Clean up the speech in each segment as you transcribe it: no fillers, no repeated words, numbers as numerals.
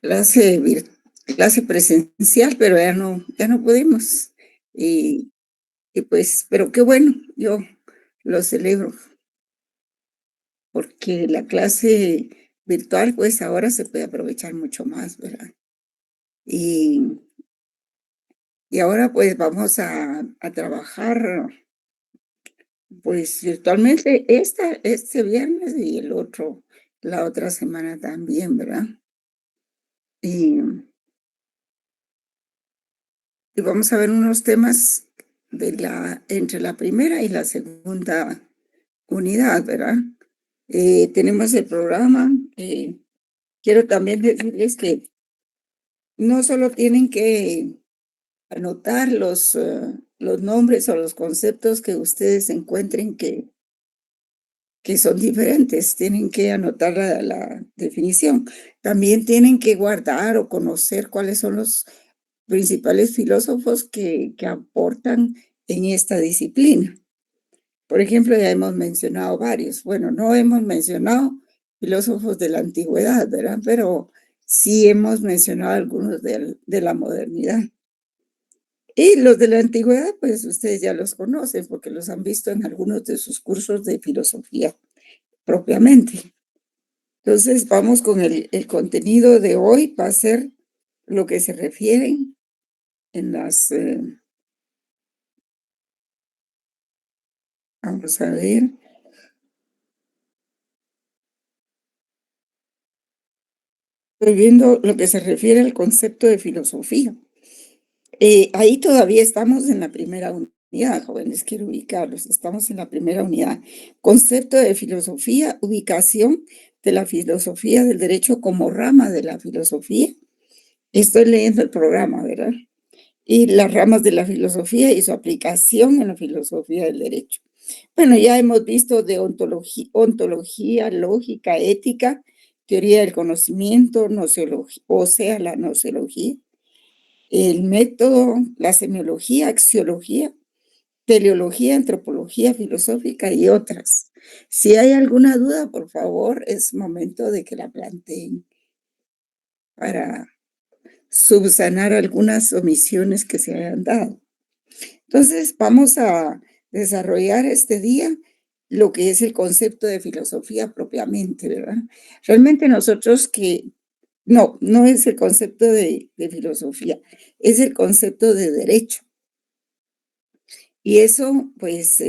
clase, clase presencial, pero ya no pudimos. Y, y pues, pero qué bueno, yo lo celebro, porque la clase virtual, pues ahora se puede aprovechar mucho más, ¿verdad? Y, y ahora pues vamos a trabajar, pues virtualmente este viernes y el otro, la otra semana también, ¿verdad? Y, y vamos a ver unos temas entre la primera y la segunda unidad, ¿verdad? Tenemos el programa. Quiero también decirles que no solo tienen que anotar los nombres o los conceptos que ustedes encuentren que son diferentes, tienen que anotar la definición. También tienen que guardar o conocer cuáles son los principales filósofos que aportan en esta disciplina. Por ejemplo, ya hemos mencionado varios. Bueno, no hemos mencionado filósofos de la antigüedad, ¿verdad? Pero sí hemos mencionado algunos de la modernidad. Y los de la antigüedad, pues ustedes ya los conocen porque los han visto en algunos de sus cursos de filosofía propiamente. Entonces, vamos con el contenido de hoy, va a ser lo que se refieren en vamos a ver, estoy viendo lo que se refiere al concepto de filosofía. Ahí todavía estamos en la primera unidad, jóvenes, quiero ubicarlos. Estamos en la primera unidad. Concepto de filosofía, ubicación de la filosofía del derecho como rama de la filosofía. Estoy leyendo el programa, ¿verdad? Y las ramas de la filosofía y su aplicación en la filosofía del derecho. Bueno, ya hemos visto de ontología, lógica, ética, teoría del conocimiento, nociología, o sea, la nociología, el método, la semiología, axiología, teleología, antropología filosófica y otras. Si hay alguna duda, por favor, es momento de que la planteen para subsanar algunas omisiones que se hayan dado. Entonces, vamos a desarrollar este día lo que es el concepto de filosofía propiamente, ¿verdad? Realmente nosotros no es el concepto de filosofía, es el concepto de derecho. Y eso, pues,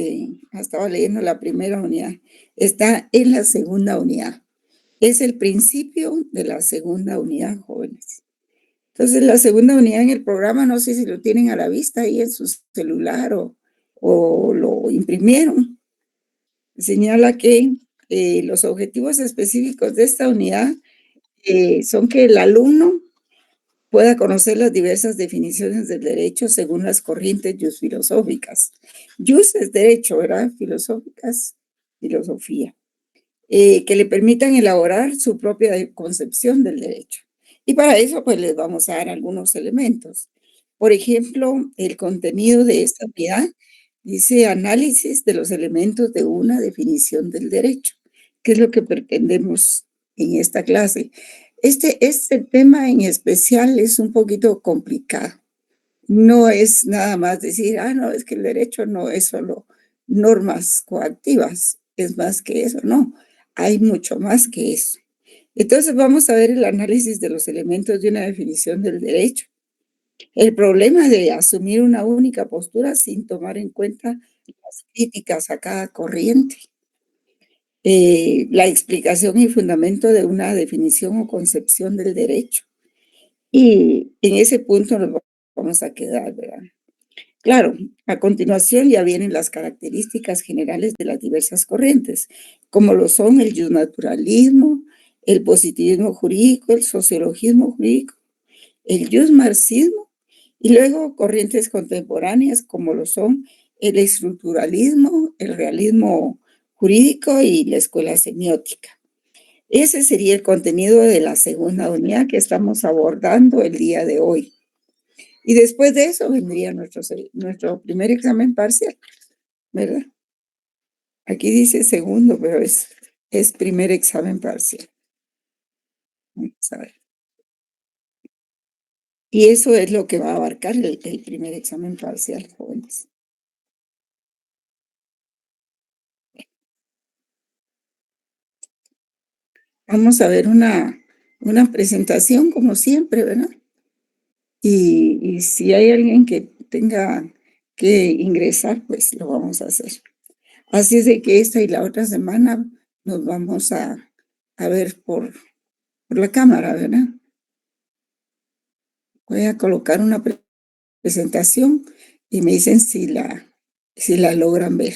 estaba leyendo la primera unidad, está en la segunda unidad. Es el principio de la segunda unidad, jóvenes. Entonces, la segunda unidad en el programa, no sé si lo tienen a la vista ahí en su celular o lo imprimieron. Señala que los objetivos específicos de esta unidad son que el alumno pueda conocer las diversas definiciones del derecho según las corrientes filosóficas. Jus es derecho, ¿verdad? Filosóficas, filosofía, que le permitan elaborar su propia concepción del derecho. Y para eso, pues les vamos a dar algunos elementos. Por ejemplo, el contenido de esta unidad dice análisis de los elementos de una definición del derecho, que es lo que pretendemos en esta clase. Este tema en especial es un poquito complicado. No es nada más decir, no, es que el derecho no es solo normas coactivas, es más que eso, no, hay mucho más que eso. Entonces vamos a ver el análisis de los elementos de una definición del derecho. El problema de asumir una única postura sin tomar en cuenta las críticas a cada corriente. La explicación y fundamento de una definición o concepción del derecho. Y en ese punto nos vamos a quedar, ¿verdad? Claro, a continuación ya vienen las características generales de las diversas corrientes, como lo son el justnaturalismo, el positivismo jurídico, el sociologismo jurídico, el justmarxismo, y luego corrientes contemporáneas como lo son el estructuralismo, el realismo jurídico y la escuela semiótica. Ese sería el contenido de la segunda unidad que estamos abordando el día de hoy. Y después de eso vendría nuestro primer examen parcial, ¿verdad? Aquí dice segundo, pero es primer examen parcial. Vamos a ver. Y eso es lo que va a abarcar el primer examen parcial, jóvenes. Vamos a ver una presentación como siempre, ¿verdad? Y si hay alguien que tenga que ingresar, pues lo vamos a hacer. Así es de que esta y la otra semana nos vamos a ver por la cámara, ¿verdad? Voy a colocar una presentación y me dicen si la logran ver.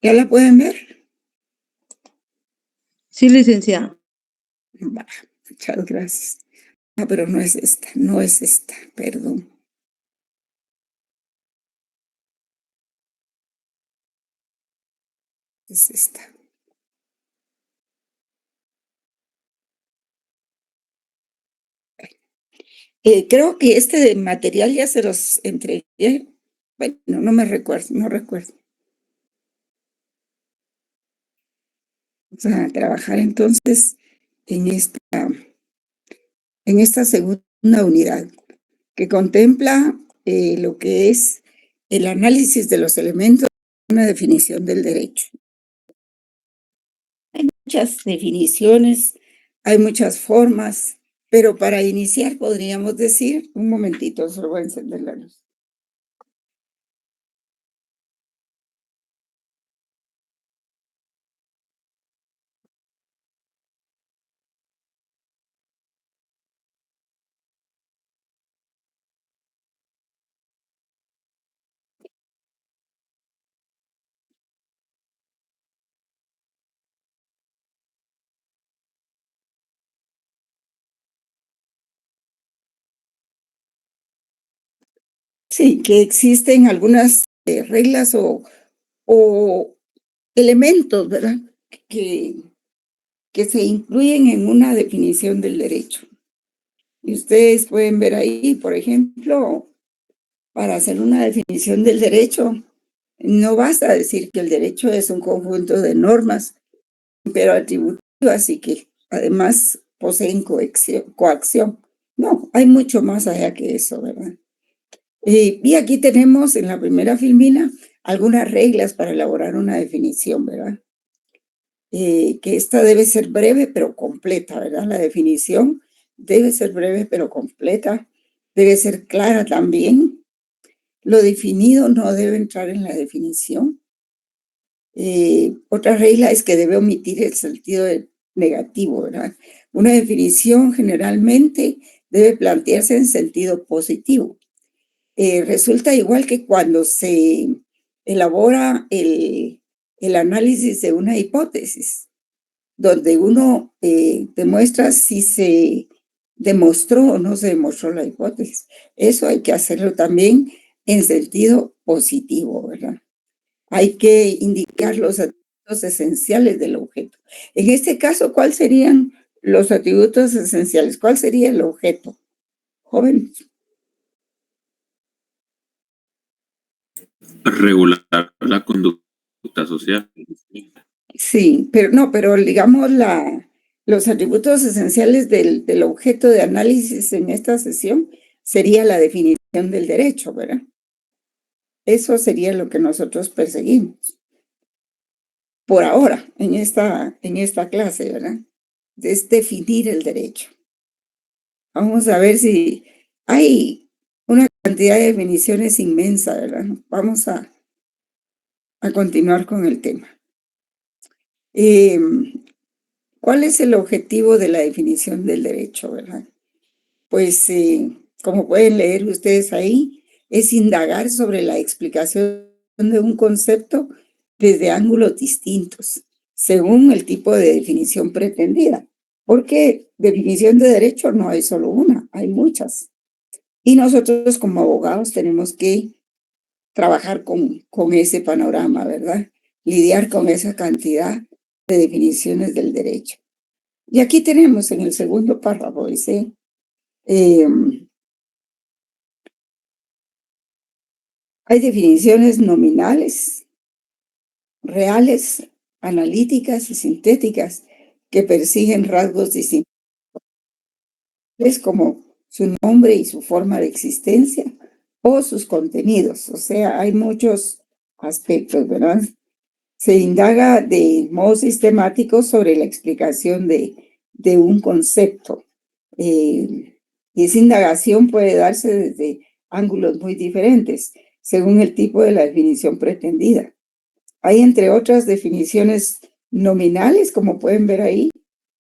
¿Ya la pueden ver? Sí, licenciada. Va, muchas gracias. Ah, pero no es esta, no es esta, perdón. Es esta. Creo que este de material ya se los entregué. Bueno, no me recuerdo, no recuerdo. Vamos a trabajar entonces en esta segunda unidad que contempla lo que es el análisis de los elementos, una definición del derecho. Hay muchas definiciones, hay muchas formas, pero para iniciar podríamos decir, un momentito, solo voy a encender la luz. Sí, que existen algunas reglas o elementos, ¿verdad? Que, que se incluyen en una definición del derecho. Y ustedes pueden ver ahí, por ejemplo, para hacer una definición del derecho, no basta decir que el derecho es un conjunto de normas, pero atributivas y que además poseen coacción. No, hay mucho más allá que eso, ¿verdad? Y aquí tenemos en la primera filmina algunas reglas para elaborar una definición, ¿verdad? Que esta debe ser breve pero completa, ¿verdad? La definición debe ser breve pero completa, debe ser clara también. Lo definido no debe entrar en la definición. Otra regla es que debe omitir el sentido negativo, ¿verdad? Una definición generalmente debe plantearse en sentido positivo. Resulta igual que cuando se elabora el análisis de una hipótesis, donde uno demuestra si se demostró o no se demostró la hipótesis. Eso hay que hacerlo también en sentido positivo, ¿verdad? Hay que indicar los atributos esenciales del objeto. En este caso, ¿cuáles serían los atributos esenciales? ¿Cuál sería el objeto? Joven. Regular la conducta social. Sí, pero no, pero digamos los atributos esenciales del objeto de análisis en esta sesión sería la definición del derecho, ¿verdad? Eso sería lo que nosotros perseguimos por ahora en esta clase, ¿verdad? Es definir el derecho. Vamos a ver si hay una cantidad de definiciones inmensa, ¿verdad? Vamos a continuar con el tema. ¿Cuál es el objetivo de la definición del derecho, verdad? Pues, como pueden leer ustedes ahí, es indagar sobre la explicación de un concepto desde ángulos distintos, según el tipo de definición pretendida. Porque definición de derecho no hay solo una, hay muchas. Y nosotros como abogados tenemos que trabajar con ese panorama, ¿verdad? Lidiar con esa cantidad de definiciones del derecho. Y aquí tenemos en el segundo párrafo, dice, hay definiciones nominales, reales, analíticas y sintéticas que persiguen rasgos distintos como su nombre y su forma de existencia o sus contenidos. O sea, hay muchos aspectos, ¿verdad? Se indaga de modo sistemático sobre la explicación de un concepto. Y esa indagación puede darse desde ángulos muy diferentes, según el tipo de la definición pretendida. Hay, entre otras definiciones nominales, como pueden ver ahí,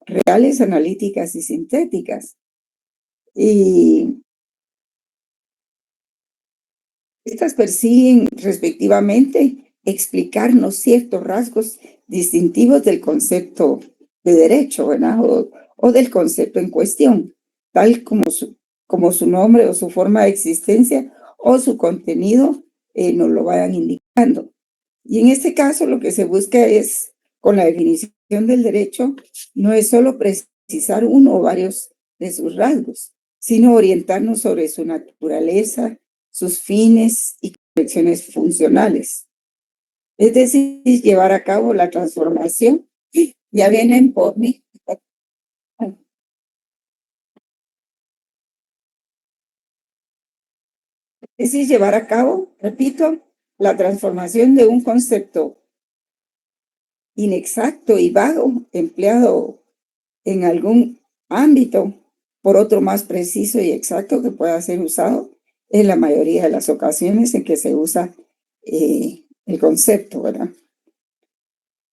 reales, analíticas y sintéticas. Y estas persiguen respectivamente explicarnos ciertos rasgos distintivos del concepto de derecho, ¿verdad? O del concepto en cuestión, tal como su nombre o su forma de existencia o su contenido nos lo vayan indicando. Y en este caso lo que se busca es, con la definición del derecho, no es solo precisar uno o varios de sus rasgos, sino orientarnos sobre su naturaleza, sus fines y conexiones funcionales. Es decir, llevar a cabo la transformación. Ya vienen por mí. Es decir, llevar a cabo, repito, la transformación de un concepto inexacto y vago empleado en algún ámbito por otro más preciso y exacto que pueda ser usado en la mayoría de las ocasiones en que se usa el concepto, ¿verdad?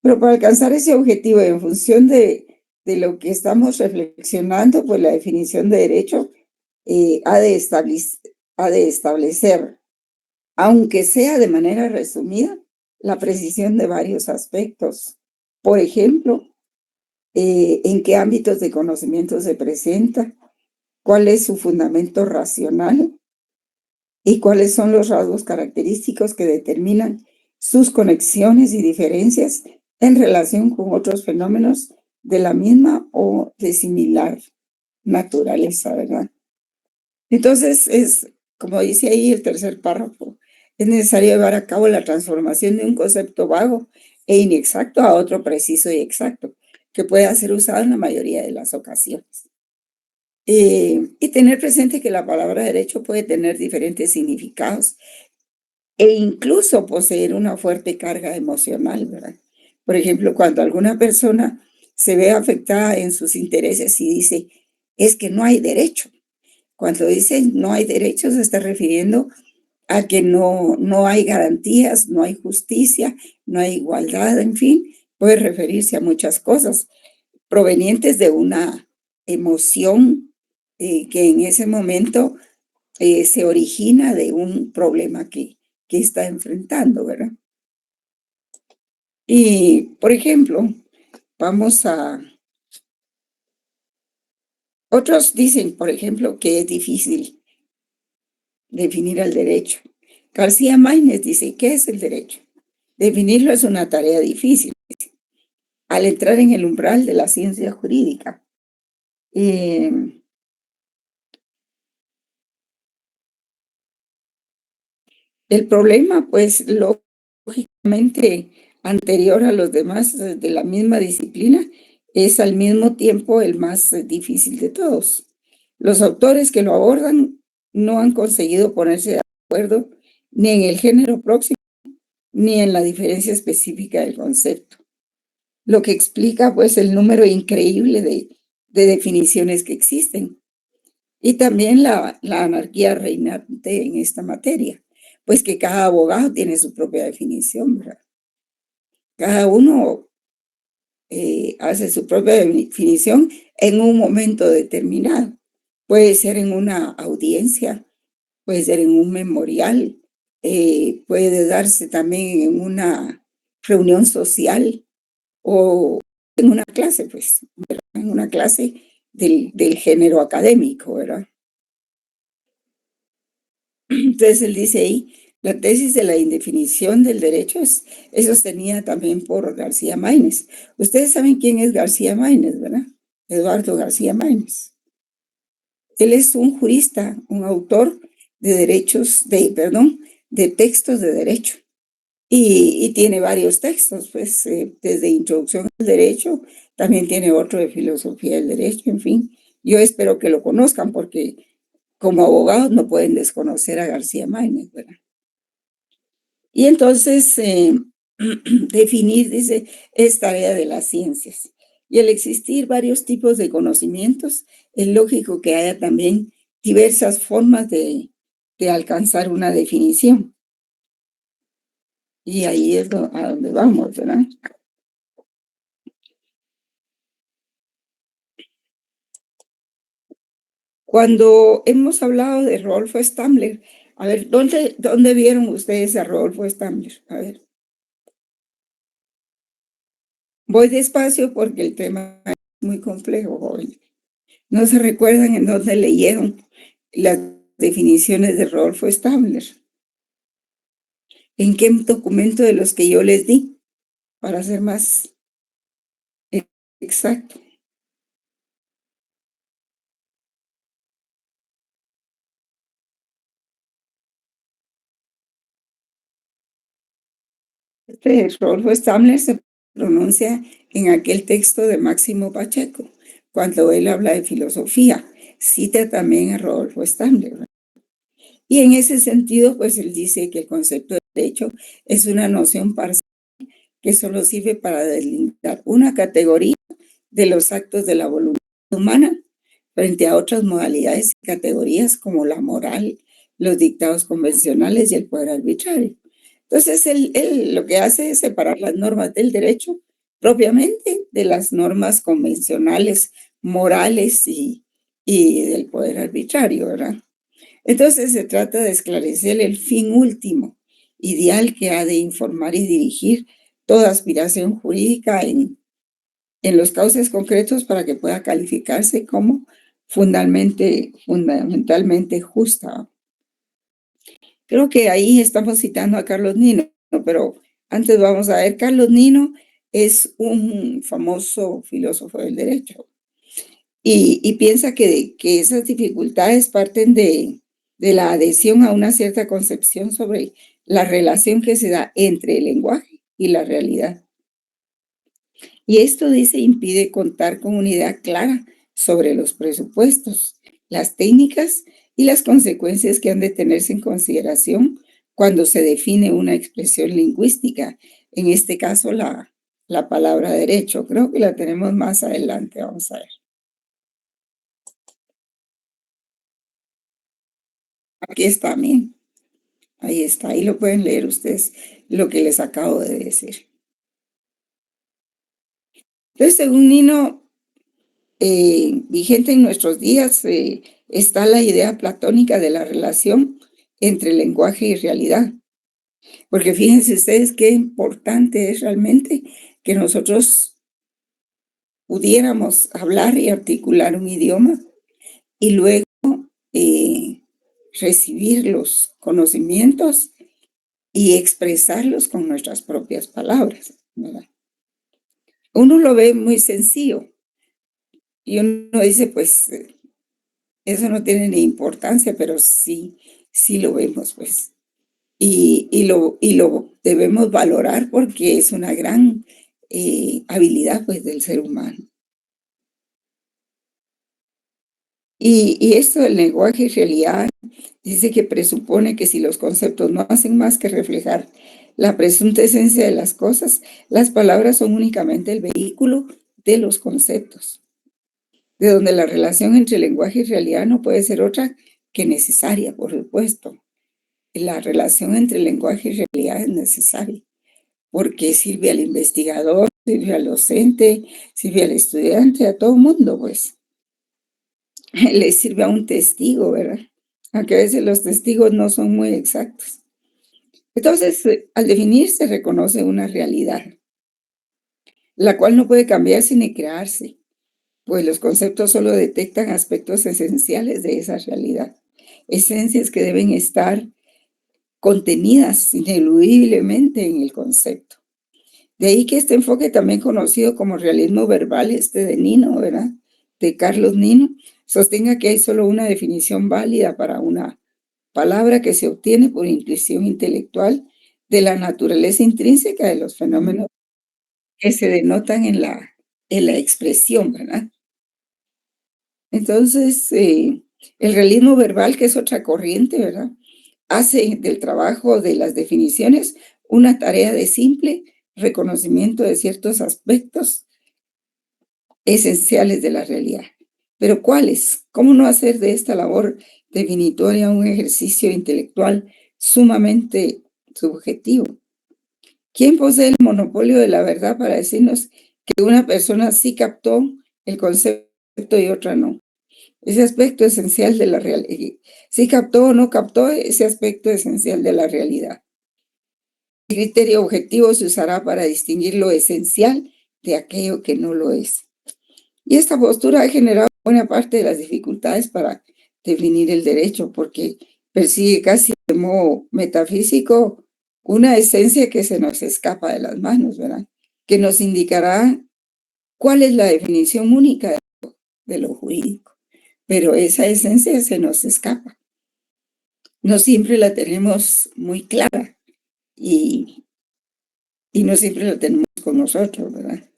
Pero para alcanzar ese objetivo en función de lo que estamos reflexionando, pues la definición de derecho ha de establecer, aunque sea de manera resumida, la precisión de varios aspectos. Por ejemplo, en qué ámbitos de conocimiento se presenta, cuál es su fundamento racional y cuáles son los rasgos característicos que determinan sus conexiones y diferencias en relación con otros fenómenos de la misma o de similar naturaleza, ¿verdad? Entonces, como dice ahí el tercer párrafo, es necesario llevar a cabo la transformación de un concepto vago e inexacto a otro preciso y exacto, que pueda ser usado en la mayoría de las ocasiones. Y tener presente que la palabra derecho puede tener diferentes significados e incluso poseer una fuerte carga emocional, ¿verdad? Por ejemplo, cuando alguna persona se ve afectada en sus intereses y dice, es que no hay derecho. Cuando dice no hay derecho, se está refiriendo a que no hay garantías, no hay justicia, no hay igualdad, en fin, puede referirse a muchas cosas provenientes de una emoción que en ese momento se origina de un problema que está enfrentando, ¿verdad? Y, por ejemplo, vamos a... Otros dicen, por ejemplo, que es difícil definir el derecho. García Máinez dice, ¿qué es el derecho? Definirlo es una tarea difícil al entrar en el umbral de la ciencia jurídica. El problema, pues, lógicamente anterior a los demás de la misma disciplina, es al mismo tiempo el más difícil de todos. Los autores que lo abordan no han conseguido ponerse de acuerdo ni en el género próximo ni en la diferencia específica del concepto, lo que explica pues el número increíble de definiciones que existen y también la anarquía reinante en esta materia, pues que cada abogado tiene su propia definición, ¿verdad? Cada uno hace su propia definición en un momento determinado. Puede ser en una audiencia, puede ser en un memorial, puede darse también en una reunión social o en una clase, pues, ¿verdad? En una clase del género académico, ¿verdad? Entonces él dice ahí, la tesis de la indefinición del derecho es sostenida también por García Máinez. Ustedes saben quién es García Máinez, ¿verdad? Eduardo García Máinez. Él es un jurista, un autor de de textos de derecho. Y tiene varios textos, pues desde Introducción al Derecho, también tiene otro de Filosofía del Derecho, en fin. Yo espero que lo conozcan porque como abogados no pueden desconocer a García Máinez, ¿verdad? Y entonces, definir, dice, es tarea de las ciencias. Y al existir varios tipos de conocimientos, es lógico que haya también diversas formas de alcanzar una definición. Y ahí es a donde vamos, ¿verdad? Cuando hemos hablado de Rodolfo Stammler, a ver, ¿dónde vieron ustedes a Rodolfo Stammler? A ver, voy despacio porque el tema es muy complejo, joven. ¿No se recuerdan en dónde leyeron las definiciones de Rodolfo Stammler? ¿En qué documento de los que yo les di? Para ser más exacto. Rodolfo Stammler se pronuncia en aquel texto de Máximo Pacheco, cuando él habla de filosofía. Cita también a Rodolfo Stammler, ¿verdad? Y en ese sentido, pues él dice que el concepto de derecho es una noción parcial que solo sirve para delimitar una categoría de los actos de la voluntad humana frente a otras modalidades y categorías como la moral, los dictados convencionales y el poder arbitrario. Entonces, él lo que hace es separar las normas del derecho propiamente de las normas convencionales, morales y del poder arbitrario, ¿verdad? Entonces, se trata de esclarecer el fin último, ideal que ha de informar y dirigir toda aspiración jurídica en los cauces concretos para que pueda calificarse como fundamentalmente justa. Creo que ahí estamos citando a Carlos Nino, pero antes vamos a ver, Carlos Nino es un famoso filósofo del derecho y piensa que esas dificultades parten de la adhesión a una cierta concepción sobre la relación que se da entre el lenguaje y la realidad. Y esto, dice, impide contar con una idea clara sobre los presupuestos, las técnicas y las consecuencias que han de tenerse en consideración cuando se define una expresión lingüística, en este caso la palabra derecho. Creo que la tenemos más adelante, vamos a ver. Aquí está, bien. Ahí está, ahí lo pueden leer ustedes lo que les acabo de decir. Entonces, según Nino, vigente en nuestros días está la idea platónica de la relación entre lenguaje y realidad. Porque fíjense ustedes qué importante es realmente que nosotros pudiéramos hablar y articular un idioma y luego eh, recibir los conocimientos y expresarlos con nuestras propias palabras, ¿verdad? Uno lo ve muy sencillo y uno dice, pues, eso no tiene ni importancia, pero sí, sí lo vemos, pues. Y lo debemos valorar porque es una gran habilidad, pues, del ser humano. Y esto del lenguaje y realidad dice que presupone que si los conceptos no hacen más que reflejar la presunta esencia de las cosas, las palabras son únicamente el vehículo de los conceptos, de donde la relación entre lenguaje y realidad no puede ser otra que necesaria, por supuesto. La relación entre lenguaje y realidad es necesaria, porque sirve al investigador, sirve al docente, sirve al estudiante, a todo mundo, pues. Le sirve a un testigo, ¿verdad? Aunque a veces los testigos no son muy exactos. Entonces, al definir se reconoce una realidad, la cual no puede cambiarse ni crearse, pues los conceptos solo detectan aspectos esenciales de esa realidad, esencias que deben estar contenidas ineludiblemente en el concepto. De ahí que este enfoque, también conocido como realismo verbal, de Nino, ¿verdad? De Carlos Nino, sostenga que hay solo una definición válida para una palabra que se obtiene por intuición intelectual de la naturaleza intrínseca de los fenómenos que se denotan en la expresión, ¿verdad? Entonces, el realismo verbal, que es otra corriente, ¿verdad? Hace del trabajo de las definiciones una tarea de simple reconocimiento de ciertos aspectos esenciales de la realidad. Pero ¿cuáles? ¿Cómo no hacer de esta labor definitoria un ejercicio intelectual sumamente subjetivo? ¿Quién posee el monopolio de la verdad para decirnos que una persona sí captó el concepto y otra no? Ese aspecto esencial de la realidad. Si captó o no captó ese aspecto esencial de la realidad. El criterio objetivo se usará para distinguir lo esencial de aquello que no lo es. Y esta postura ha generado buena parte de las dificultades para definir el derecho, porque persigue casi de modo metafísico una esencia que se nos escapa de las manos, ¿verdad? Que nos indicará cuál es la definición única de lo jurídico. Pero esa esencia se nos escapa. No siempre la tenemos muy clara y no siempre la tenemos con nosotros, ¿verdad?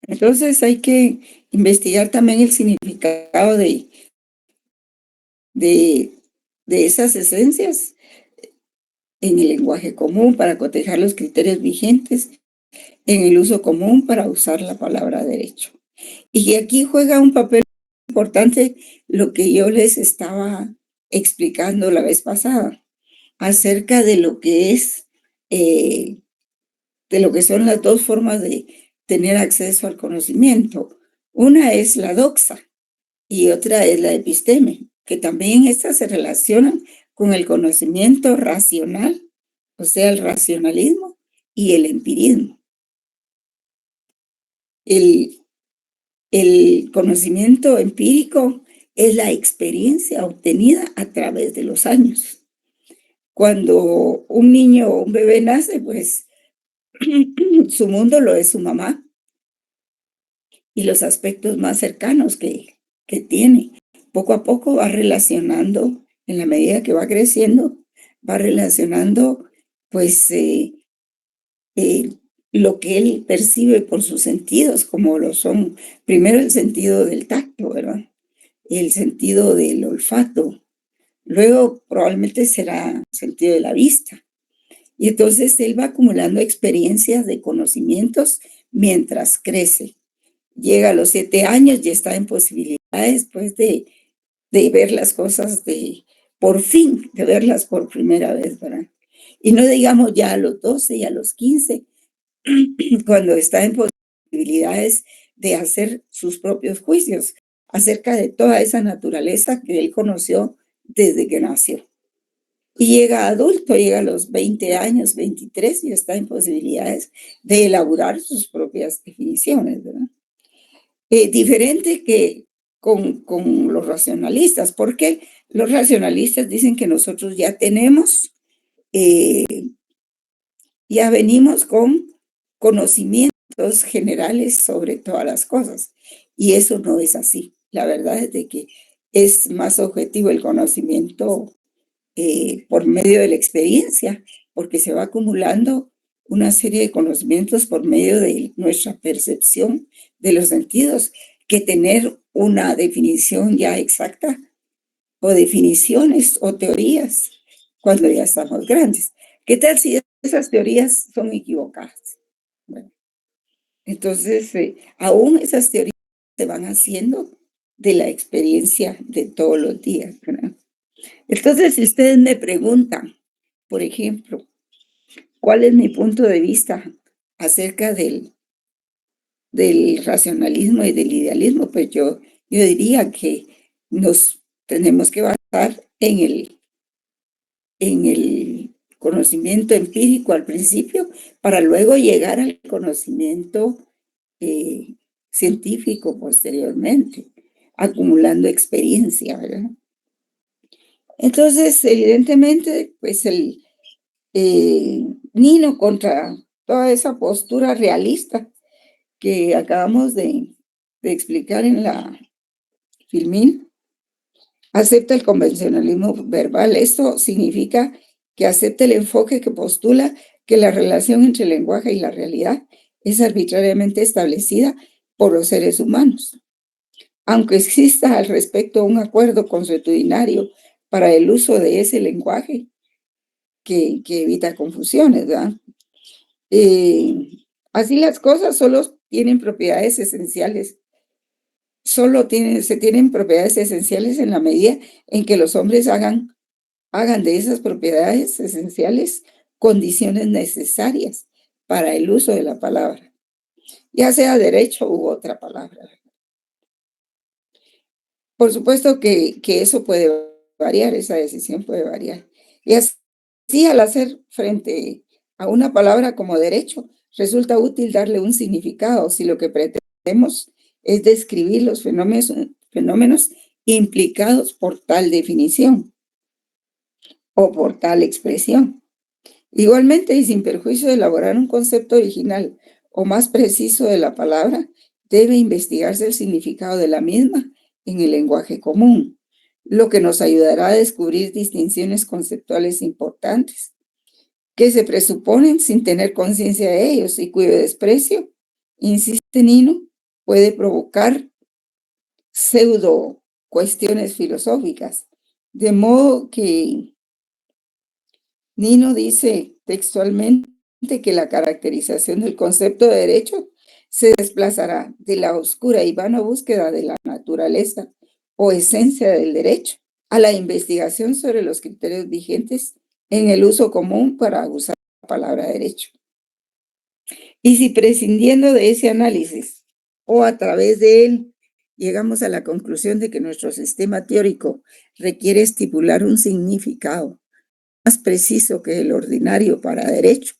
Entonces hay que investigar también el significado de esas esencias en el lenguaje común para cotejar los criterios vigentes en el uso común para usar la palabra derecho. Y aquí juega un papel importante lo que yo les estaba explicando la vez pasada acerca de lo que es, de lo que son las dos formas de tener acceso al conocimiento. Una es la doxa y otra es la episteme, que también estas se relacionan con el conocimiento racional, o sea, el racionalismo y el empirismo. El conocimiento empírico es la experiencia obtenida a través de los años. Cuando un niño o un bebé nace, pues su mundo lo es su mamá y los aspectos más cercanos que tiene. Poco a poco va relacionando, en la medida que va creciendo, va relacionando pues lo que él percibe por sus sentidos, como lo son primero el sentido del tacto, ¿verdad? El sentido del olfato, luego probablemente será el sentido de la vista. Y entonces él va acumulando experiencias de conocimientos mientras crece. Llega a los 7 años y está en posibilidades pues de ver las cosas por fin, de verlas por primera vez, ¿verdad? Y no digamos ya a los 12 y a los 15, cuando está en posibilidades de hacer sus propios juicios acerca de toda esa naturaleza que él conoció desde que nació. Y llega adulto, llega a los 20 años, 23, y está en posibilidades de elaborar sus propias definiciones, ¿verdad? Diferente que con los racionalistas, porque los racionalistas dicen que nosotros ya tenemos, ya venimos con conocimientos generales sobre todas las cosas, y eso no es así. La verdad es de que es más objetivo el conocimiento por medio de la experiencia, porque se va acumulando una serie de conocimientos por medio de nuestra percepción de los sentidos, que tener una definición ya exacta o definiciones o teorías cuando ya estamos grandes. ¿Qué tal si esas teorías son equivocadas? Bueno, entonces, aún esas teorías se van haciendo de la experiencia de todos los días, ¿verdad? Entonces, si ustedes me preguntan, por ejemplo, ¿cuál es mi punto de vista acerca del racionalismo y del idealismo? Pues yo diría que nos tenemos que basar en el conocimiento empírico al principio para luego llegar al conocimiento científico posteriormente, acumulando experiencia, ¿verdad? Entonces, evidentemente, pues Nino, contra toda esa postura realista que acabamos de explicar en la Filmín, acepta el convencionalismo verbal. Esto significa que acepta el enfoque que postula que la relación entre el lenguaje y la realidad es arbitrariamente establecida por los seres humanos. Aunque exista al respecto un acuerdo consuetudinario para el uso de ese lenguaje que evita confusiones, ¿verdad? Así las cosas solo tienen propiedades esenciales, se tienen propiedades esenciales en la medida en que los hombres hagan de esas propiedades esenciales condiciones necesarias para el uso de la palabra, ya sea derecho u otra palabra. Por supuesto que eso puede variar, esa decisión puede variar. Y así, al hacer frente a una palabra como derecho, resulta útil darle un significado si lo que pretendemos es describir los fenómenos implicados por tal definición o por tal expresión. Igualmente, y sin perjuicio de elaborar un concepto original o más preciso de la palabra, debe investigarse el significado de la misma en el lenguaje común, lo que nos ayudará a descubrir distinciones conceptuales importantes que se presuponen sin tener conciencia de ellos y cuyo desprecio, insiste Nino, puede provocar pseudo cuestiones filosóficas. De modo que Nino dice textualmente que la caracterización del concepto de derecho se desplazará de la oscura y vana búsqueda de la naturaleza o esencia del derecho a la investigación sobre los criterios vigentes en el uso común para usar la palabra derecho. Y si prescindiendo de ese análisis o a través de él llegamos a la conclusión de que nuestro sistema teórico requiere estipular un significado más preciso que el ordinario para derecho,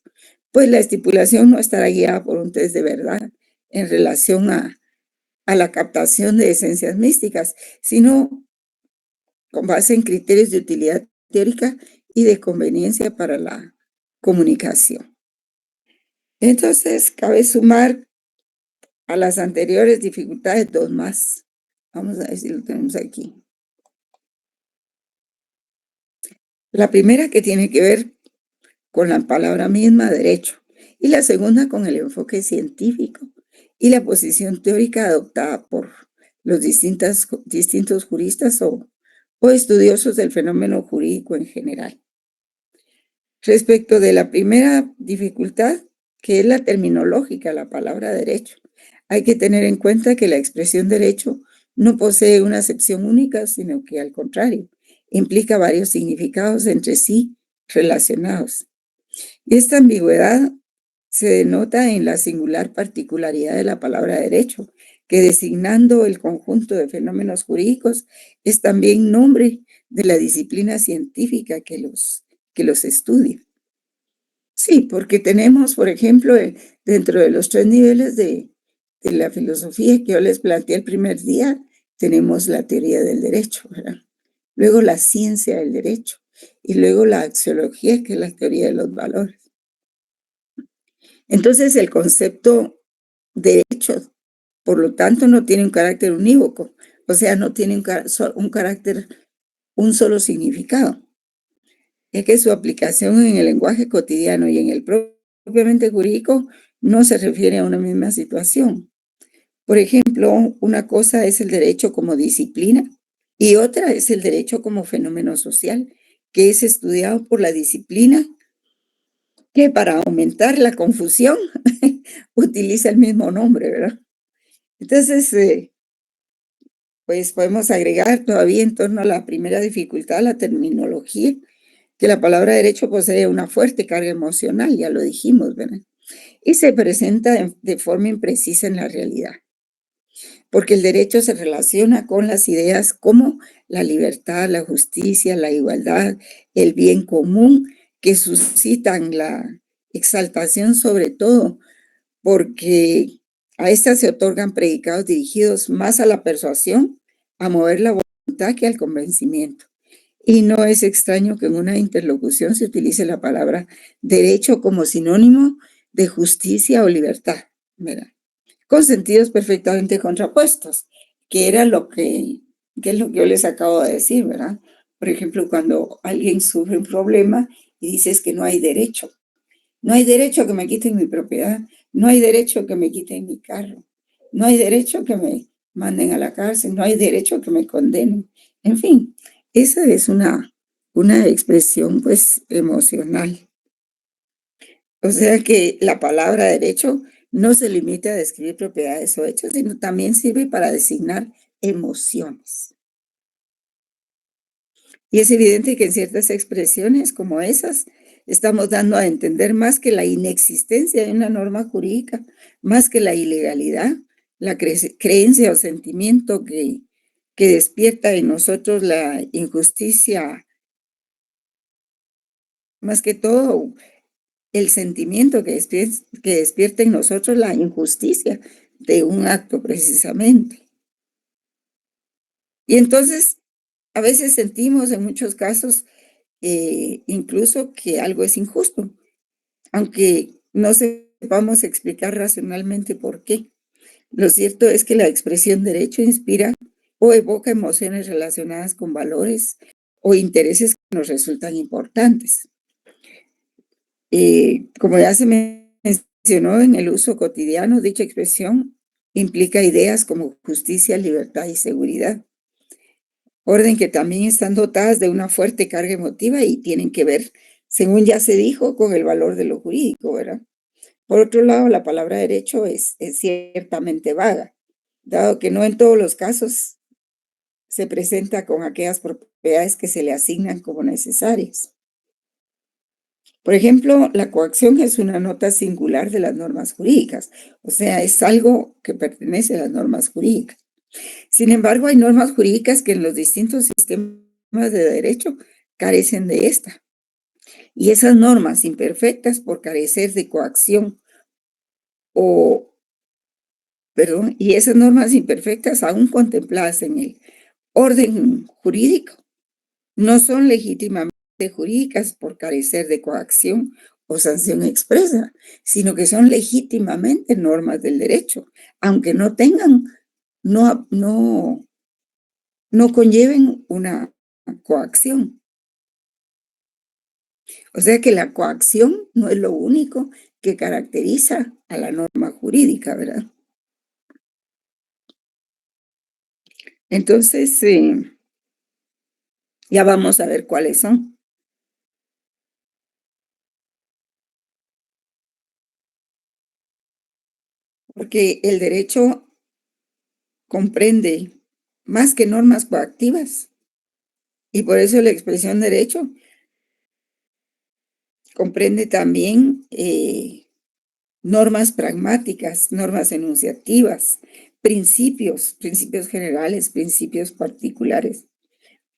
pues la estipulación no estará guiada por un test de verdad en relación a la captación de esencias místicas, sino con base en criterios de utilidad teórica y de conveniencia para la comunicación. Entonces, cabe sumar a las anteriores dificultades dos más. Vamos a ver si lo tenemos aquí. La primera, que tiene que ver con la palabra misma, derecho, y la segunda con el enfoque científico y la posición teórica adoptada por los distintos juristas o estudiosos del fenómeno jurídico en general. Respecto de la primera dificultad, que es la terminológica, la palabra derecho, hay que tener en cuenta que la expresión derecho no posee una acepción única, sino que al contrario, implica varios significados entre sí relacionados. Y esta ambigüedad se denota en la singular particularidad de la palabra derecho, que designando el conjunto de fenómenos jurídicos es también nombre de la disciplina científica que los estudia. Sí, porque tenemos, por ejemplo, dentro de los 3 niveles de la filosofía que yo les planteé el primer día, tenemos la teoría del derecho, ¿verdad? Luego la ciencia del derecho y luego la axiología, que es la teoría de los valores. Entonces, el concepto derecho, por lo tanto, no tiene un carácter unívoco, o sea, no tiene un carácter, un solo significado. Es que su aplicación en el lenguaje cotidiano y en el propiamente jurídico no se refiere a una misma situación. Por ejemplo, una cosa es el derecho como disciplina y otra es el derecho como fenómeno social, que es estudiado por la disciplina que para aumentar la confusión utiliza el mismo nombre, ¿verdad? Entonces, pues podemos agregar todavía en torno a la primera dificultad, la terminología, que la palabra derecho posee una fuerte carga emocional, ya lo dijimos, ¿verdad? Y se presenta de forma imprecisa en la realidad, porque el derecho se relaciona con las ideas como la libertad, la justicia, la igualdad, el bien común, que suscitan la exaltación sobre todo, porque a estas se otorgan predicados dirigidos más a la persuasión, a mover la voluntad que al convencimiento. Y no es extraño que en una interlocución se utilice la palabra derecho como sinónimo de justicia o libertad, ¿verdad? Con sentidos perfectamente contrapuestos, que era que es lo que yo les acabo de decir, ¿verdad? Por ejemplo, cuando alguien sufre un problema y dices que no hay derecho. No hay derecho a que me quiten mi propiedad, no hay derecho a que me quiten mi carro, no hay derecho a que me manden a la cárcel, no hay derecho a que me condenen. En fin, esa es una expresión pues emocional. O sea que la palabra derecho no se limita a describir propiedades o hechos, sino también sirve para designar emociones. Y es evidente que en ciertas expresiones como esas estamos dando a entender más que la inexistencia de una norma jurídica, más que la ilegalidad, la creencia o sentimiento que despierta en nosotros la injusticia, más que todo el sentimiento que despierta en nosotros la injusticia de un acto precisamente. Y entonces, a veces sentimos en muchos casos incluso que algo es injusto, aunque no sepamos explicar racionalmente por qué. Lo cierto es que la expresión derecho inspira o evoca emociones relacionadas con valores o intereses que nos resultan importantes. Como ya se mencionó en el uso cotidiano, dicha expresión implica ideas como justicia, libertad y seguridad. Orden que también están dotadas de una fuerte carga emotiva y tienen que ver, según ya se dijo, con el valor de lo jurídico, ¿verdad? Por otro lado, la palabra derecho es ciertamente vaga, dado que no en todos los casos se presenta con aquellas propiedades que se le asignan como necesarias. Por ejemplo, la coacción es una nota singular de las normas jurídicas, o sea, es algo que pertenece a las normas jurídicas. Sin embargo, hay normas jurídicas que en los distintos sistemas de derecho carecen de esta. Y esas normas imperfectas por carecer de coacción o, perdón, y esas normas imperfectas aún contempladas en el orden jurídico no son legítimamente jurídicas por carecer de coacción o sanción expresa, sino que son legítimamente normas del derecho, aunque no tengan, no conlleven una coacción. O sea que la coacción no es lo único que caracteriza a la norma jurídica, ¿verdad? Entonces, ya vamos a ver cuáles son. Porque el derecho comprende más que normas coactivas. Y por eso la expresión derecho comprende también normas pragmáticas, normas enunciativas, principios generales, principios particulares.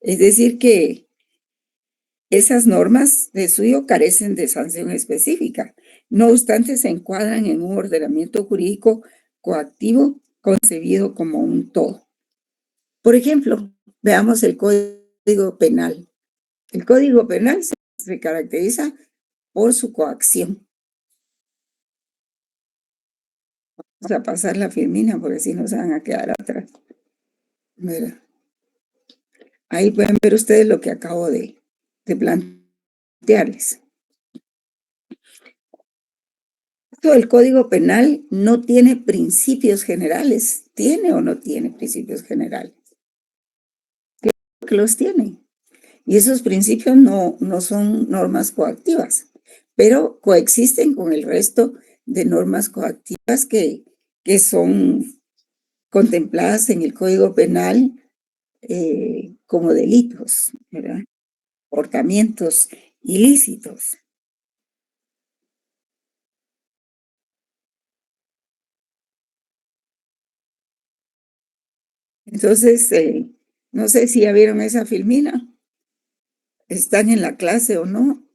Es decir, que esas normas de suyo carecen de sanción específica. No obstante, se encuadran en un ordenamiento jurídico coactivo concebido como un todo. Por ejemplo, veamos el Código Penal. El Código Penal se caracteriza por su coacción. Vamos a pasar la firmina porque si no se van a quedar atrás. Mira. Ahí pueden ver ustedes lo que acabo de plantearles. El Código Penal no tiene principios generales. ¿Tiene o no tiene principios generales? Claro que los tiene. Y esos principios no son normas coactivas, pero coexisten con el resto de normas coactivas que son contempladas en el Código Penal como delitos, ¿verdad? Comportamientos ilícitos. Entonces, no sé si ya vieron esa filmina. ¿Están en la clase o no?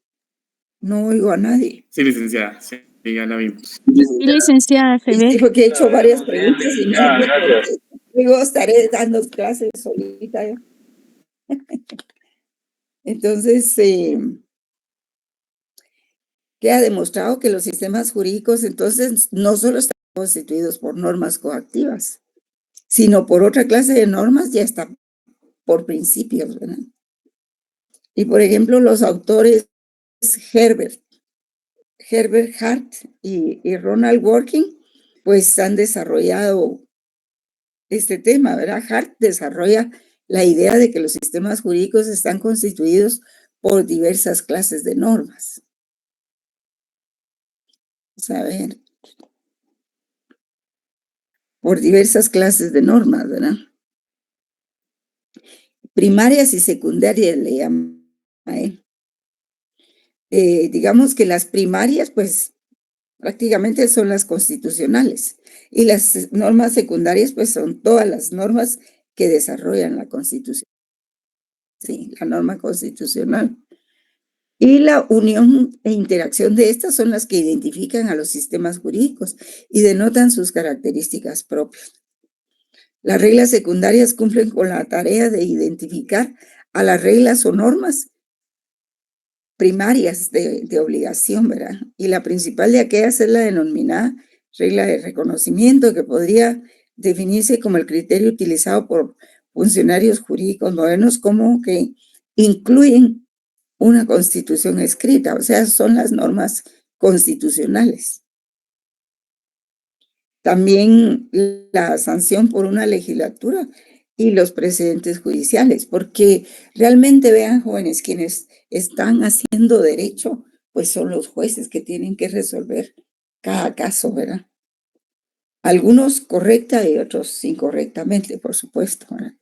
No oigo a nadie. Sí, licenciada, sí, ya la vimos. Sí, licenciada, se Sí, ve. porque he hecho varias preguntas y nadie me contesta. Luego estaré dando clases solita yo. Entonces, queda demostrado que los sistemas jurídicos entonces no solo están constituidos por normas coactivas, sino por otra clase de normas ya está por principios, ¿verdad? Y por ejemplo, los autores Herbert, Herbert Hart y Ronald Working, pues han desarrollado este tema, ¿verdad? Hart desarrolla la idea de que los sistemas jurídicos están constituidos por diversas clases de normas. Vamos a ver, por diversas clases de normas, ¿verdad? Primarias y secundarias le llaman a él. Digamos que las primarias, pues prácticamente son las constitucionales y las normas secundarias, pues son todas las normas que desarrollan la Constitución, sí, la norma constitucional. Y la unión e interacción de estas son las que identifican a los sistemas jurídicos y denotan sus características propias. Las reglas secundarias cumplen con la tarea de identificar a las reglas o normas primarias de obligación, ¿verdad? Y la principal de aquellas es la denominada regla de reconocimiento, que podría definirse como el criterio utilizado por funcionarios jurídicos modernos, como que incluyen una constitución escrita, o sea, son las normas constitucionales. También la sanción por una legislatura y los precedentes judiciales, porque realmente vean, jóvenes, quienes están haciendo derecho, pues son los jueces que tienen que resolver cada caso, ¿verdad? Algunos correcta y otros incorrectamente, por supuesto, ¿verdad?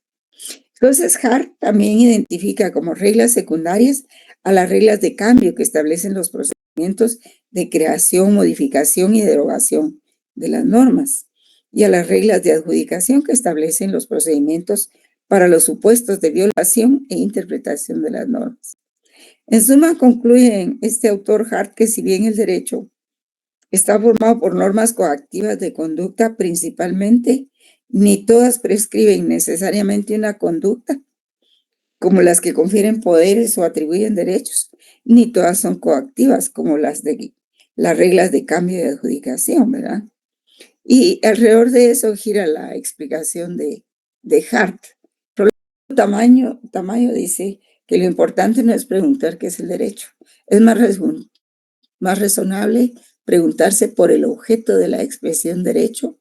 Entonces, Hart también identifica como reglas secundarias a las reglas de cambio que establecen los procedimientos de creación, modificación y derogación de las normas, y a las reglas de adjudicación que establecen los procedimientos para los supuestos de violación e interpretación de las normas. En suma, concluye este autor Hart que si bien el derecho está formado por normas coactivas de conducta principalmente, ni todas prescriben necesariamente una conducta, como las que confieren poderes o atribuyen derechos, ni todas son coactivas, como las reglas de cambio de adjudicación, ¿verdad? Y alrededor de eso gira la explicación de Hart. Tamayo dice que lo importante no es preguntar qué es el derecho, es más razonable preguntarse por el objeto de la expresión derecho,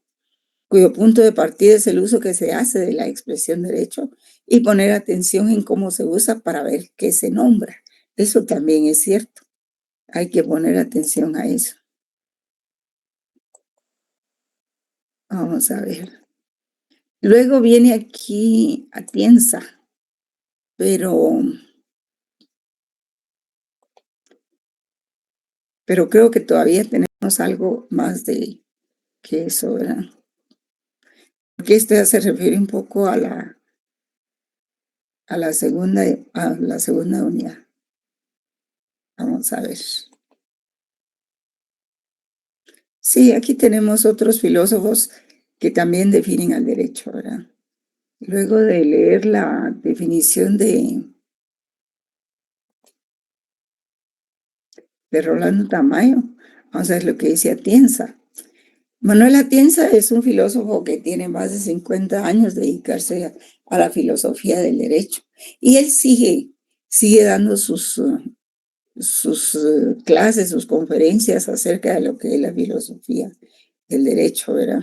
cuyo punto de partida es el uso que se hace de la expresión derecho, y poner atención en cómo se usa para ver qué se nombra. Eso también es cierto. Hay que poner atención a eso. Vamos a ver. Luego viene aquí Atienza, pero creo que todavía tenemos algo más de que eso, ¿verdad? Porque este se refiere un poco a la segunda unidad. Vamos a ver. Sí, aquí tenemos otros filósofos que también definen al derecho, ¿verdad? Luego de leer la definición de Rolando Tamayo, vamos a ver lo que dice Atienza. Manuel Atienza es un filósofo que tiene más de 50 años de dedicarse a la filosofía del derecho, y él sigue dando sus clases, sus conferencias acerca de lo que es la filosofía del derecho, ¿verdad?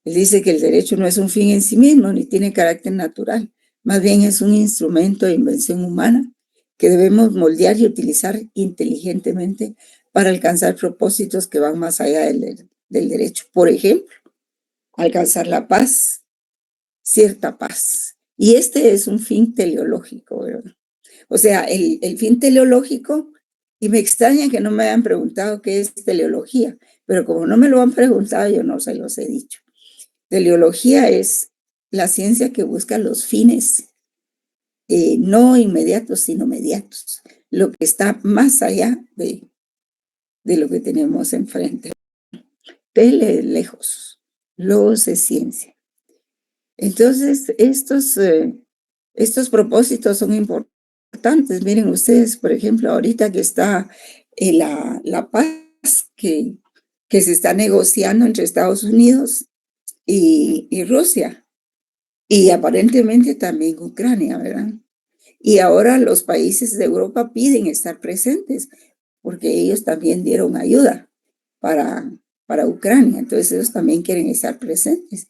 Él dice que el derecho no es un fin en sí mismo, ni tiene carácter natural, más bien es un instrumento de invención humana que debemos moldear y utilizar inteligentemente para alcanzar propósitos que van más allá del derecho. Por ejemplo, alcanzar la paz, cierta paz. Y este es un fin teleológico, ¿verdad? O sea, el fin teleológico, y me extraña que no me hayan preguntado qué es teleología, pero como no me lo han preguntado, yo no se los he dicho. Teleología es la ciencia que busca los fines no inmediatos, sino mediatos, lo que está más allá de lo que tenemos enfrente. Tele lejos, logos es ciencia. Entonces, estos propósitos son importantes importantes. Miren ustedes, por ejemplo, ahorita que está la paz que se está negociando entre Estados Unidos y Rusia, y aparentemente también Ucrania, ¿verdad? Y ahora los países de Europa piden estar presentes porque ellos también dieron ayuda para, para Ucrania, entonces ellos también quieren estar presentes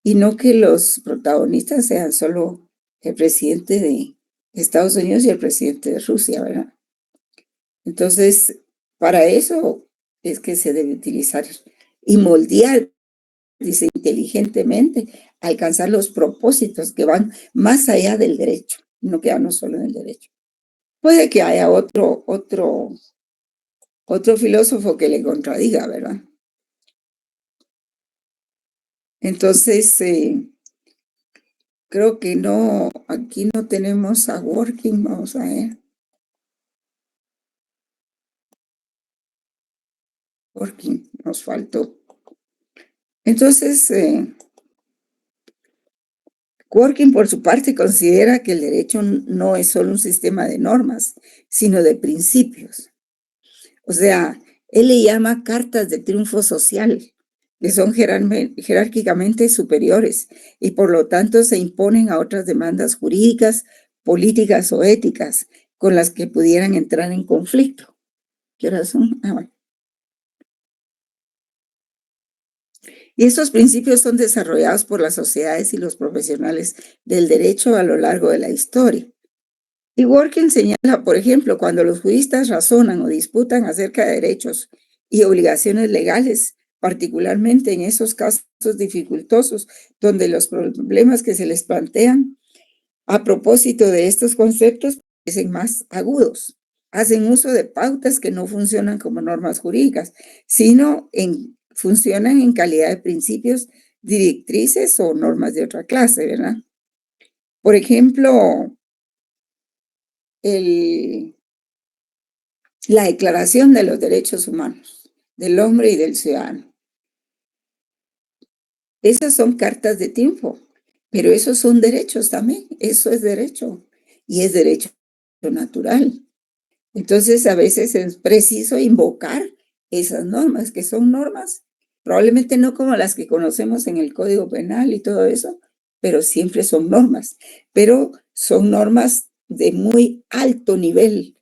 y no que los protagonistas sean solo el presidente de Estados Unidos y el presidente de Rusia, ¿verdad? Entonces, para eso es que se debe utilizar y moldear, dice, inteligentemente, alcanzar los propósitos que van más allá del derecho, no quedarnos solo en el derecho. Puede que haya otro filósofo que le contradiga, ¿verdad? Entonces, creo que no, aquí no tenemos a Working, vamos a ver. Working, nos faltó. Entonces, Working, por su parte, considera que el derecho no es solo un sistema de normas, sino de principios. O sea, él le llama cartas de triunfo social, que son jerárquicamente superiores y por lo tanto se imponen a otras demandas jurídicas, políticas o éticas con las que pudieran entrar en conflicto. ¿Qué horas son? Bueno. Y estos principios son desarrollados por las sociedades y los profesionales del derecho a lo largo de la historia. Y Working señala, por ejemplo, cuando los juristas razonan o disputan acerca de derechos y obligaciones legales, particularmente en esos casos dificultosos, donde los problemas que se les plantean a propósito de estos conceptos parecen más agudos. Hacen uso de pautas que no funcionan como normas jurídicas, sino funcionan en calidad de principios, directrices o normas de otra clase, ¿verdad? Por ejemplo, la Declaración de los Derechos Humanos del Hombre y del Ciudadano. Esas son cartas de triunfo, pero esos son derechos también, eso es derecho y es derecho natural. Entonces, a veces es preciso invocar esas normas, que son normas, probablemente no como las que conocemos en el Código Penal y todo eso, pero siempre son normas, pero son normas de muy alto nivel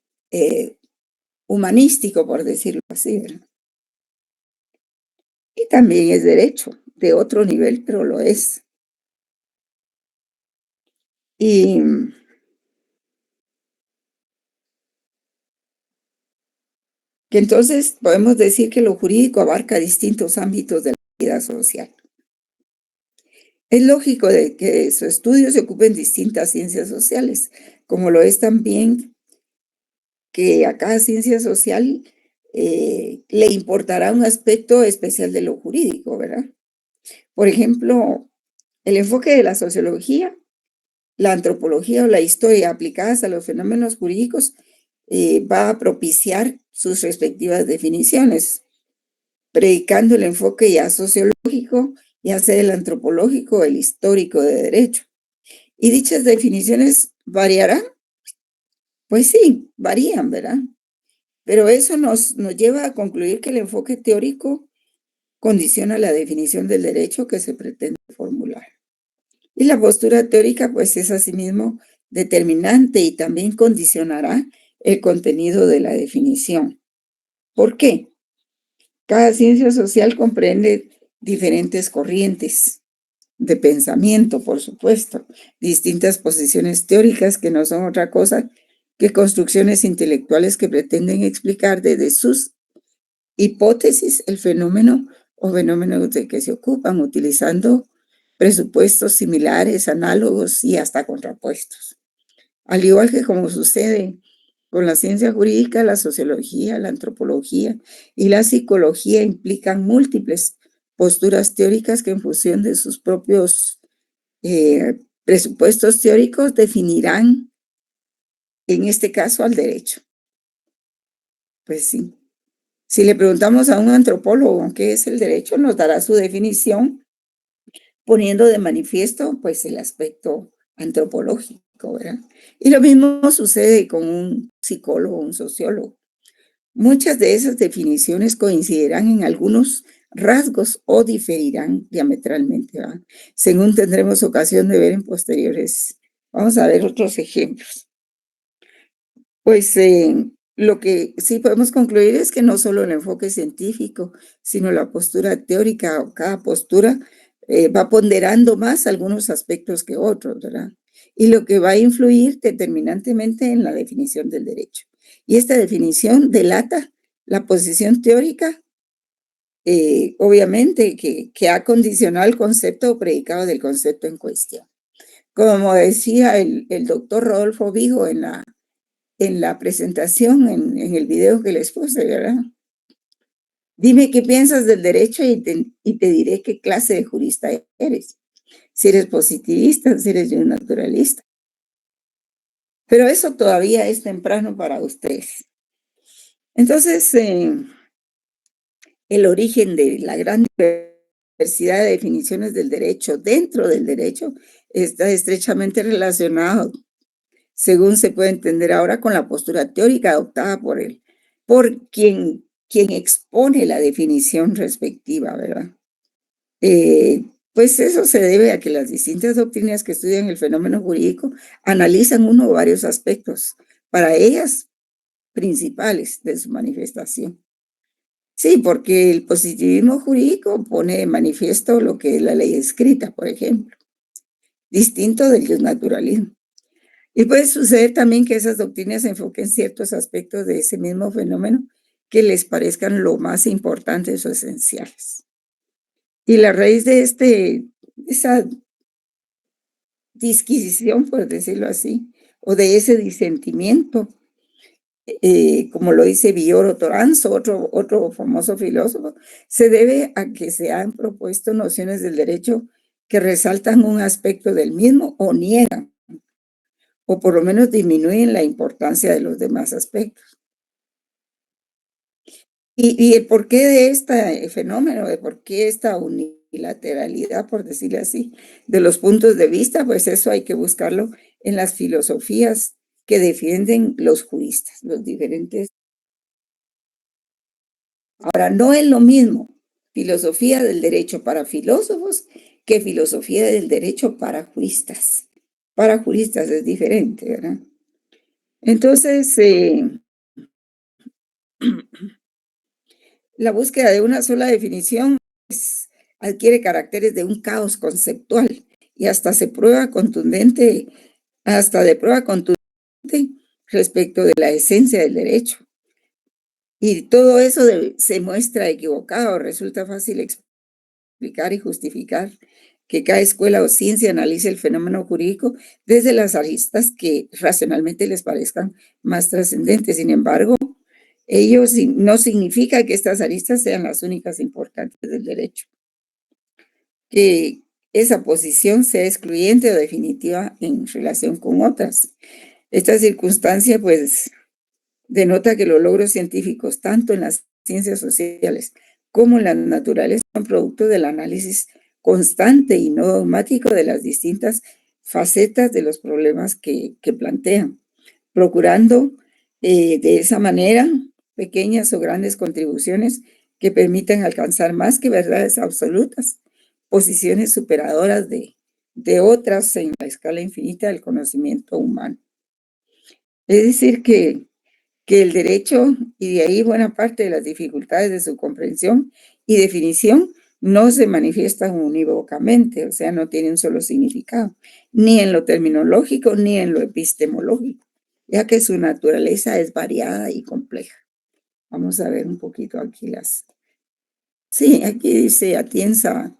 humanístico, por decirlo así, ¿verdad? Y también es derecho, de otro nivel, pero lo es. Y que entonces podemos decir que lo jurídico abarca distintos ámbitos de la vida social. Es lógico de que su estudio se ocupe en distintas ciencias sociales, como lo es también que a cada ciencia social le importará un aspecto especial de lo jurídico, ¿verdad? Por ejemplo, el enfoque de la sociología, la antropología o la historia aplicadas a los fenómenos jurídicos va a propiciar sus respectivas definiciones, predicando el enfoque ya sociológico, ya sea el antropológico o el histórico de derecho. ¿Y dichas definiciones variarán? Pues sí, varían, ¿verdad? Pero eso nos lleva a concluir que el enfoque teórico condiciona la definición del derecho que se pretende formular. Y la postura teórica, pues, es asimismo determinante y también condicionará el contenido de la definición. ¿Por qué? Cada ciencia social comprende diferentes corrientes de pensamiento, por supuesto, distintas posiciones teóricas que no son otra cosa que construcciones intelectuales que pretenden explicar desde sus hipótesis el fenómeno o fenómenos de que se ocupan, utilizando presupuestos similares, análogos y hasta contrapuestos. Al igual que como sucede con la ciencia jurídica, la sociología, la antropología y la psicología implican múltiples posturas teóricas que en función de sus propios presupuestos teóricos definirán, en este caso, al derecho. Pues sí. Si le preguntamos a un antropólogo qué es el derecho, nos dará su definición, poniendo de manifiesto, pues, el aspecto antropológico. ¿verdad? Y lo mismo sucede con un psicólogo, un sociólogo. Muchas de esas definiciones coincidirán en algunos rasgos o diferirán diametralmente, ¿verdad? Según tendremos ocasión de ver en posteriores. Vamos a ver otros ejemplos. Pues lo que sí podemos concluir es que no solo el enfoque científico, sino la postura teórica o cada postura va ponderando más algunos aspectos que otros, ¿verdad? Y lo que va a influir determinantemente en la definición del derecho. Y esta definición delata la posición teórica, obviamente, que ha condicionado el concepto o predicado del concepto en cuestión. Como decía el doctor Rodolfo Vigo en la presentación, en el video que les puse, ¿verdad? Dime qué piensas del derecho y te diré qué clase de jurista eres. Si eres positivista, si eres un naturalista. Pero eso todavía es temprano para ustedes. Entonces, el origen de la gran diversidad de definiciones del derecho dentro del derecho está estrechamente relacionado, según se puede entender ahora, con la postura teórica adoptada por quien expone la definición respectiva, ¿verdad? Pues eso se debe a que las distintas doctrinas que estudian el fenómeno jurídico analizan uno o varios aspectos, para ellas principales de su manifestación. Sí, porque el positivismo jurídico pone de manifiesto lo que es la ley escrita, por ejemplo, distinto del naturalismo. Y puede suceder también que esas doctrinas enfoquen ciertos aspectos de ese mismo fenómeno que les parezcan lo más importantes o esenciales. Y la raíz de esa disquisición, por decirlo así, o de ese disentimiento, como lo dice Villoro Toranzo, otro famoso filósofo, se debe a que se han propuesto nociones del derecho que resaltan un aspecto del mismo o niegan, o por lo menos disminuyen la importancia de los demás aspectos. Y el porqué de este fenómeno, de por qué esta unilateralidad, por decirlo así, de los puntos de vista, pues eso hay que buscarlo en las filosofías que defienden los juristas, los diferentes. Ahora, no es lo mismo filosofía del derecho para filósofos que filosofía del derecho para juristas. Para juristas es diferente, ¿verdad? Entonces, la búsqueda de una sola definición adquiere caracteres de un caos conceptual y hasta de prueba contundente respecto de la esencia del derecho. Y todo eso se muestra equivocado, resulta fácil explicar y justificar que cada escuela o ciencia analice el fenómeno jurídico desde las aristas que racionalmente les parezcan más trascendentes. Sin embargo, ello no significa que estas aristas sean las únicas importantes del derecho, que esa posición sea excluyente o definitiva en relación con otras. Esta circunstancia, pues, denota que los logros científicos, tanto en las ciencias sociales como en las naturales, son producto del análisis constante y no dogmático de las distintas facetas de los problemas que plantean, procurando de esa manera pequeñas o grandes contribuciones que permitan alcanzar más que verdades absolutas, posiciones superadoras de otras en la escala infinita del conocimiento humano. Es decir, que el derecho, y de ahí buena parte de las dificultades de su comprensión y definición, no se manifiestan unívocamente, o sea, no tiene un solo significado, ni en lo terminológico ni en lo epistemológico, ya que su naturaleza es variada y compleja. Vamos a ver un poquito aquí las. Sí, aquí dice Atienza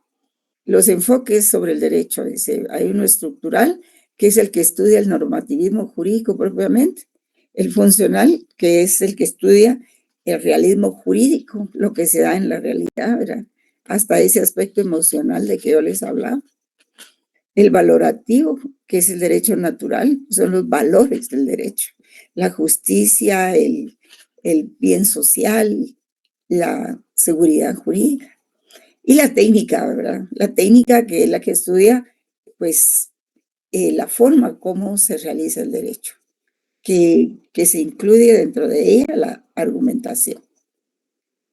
los enfoques sobre el derecho. Dice, hay uno estructural, que es el que estudia el normativismo jurídico propiamente, el funcional, que es el que estudia el realismo jurídico, lo que se da en la realidad, ¿verdad? Hasta ese aspecto emocional de que yo les hablaba. El valorativo, que es el derecho natural, son los valores del derecho, la justicia, el bien social, la seguridad jurídica. Y la técnica, ¿verdad? La técnica que es la que estudia, pues, la forma como se realiza el derecho, que se incluye dentro de ella la argumentación.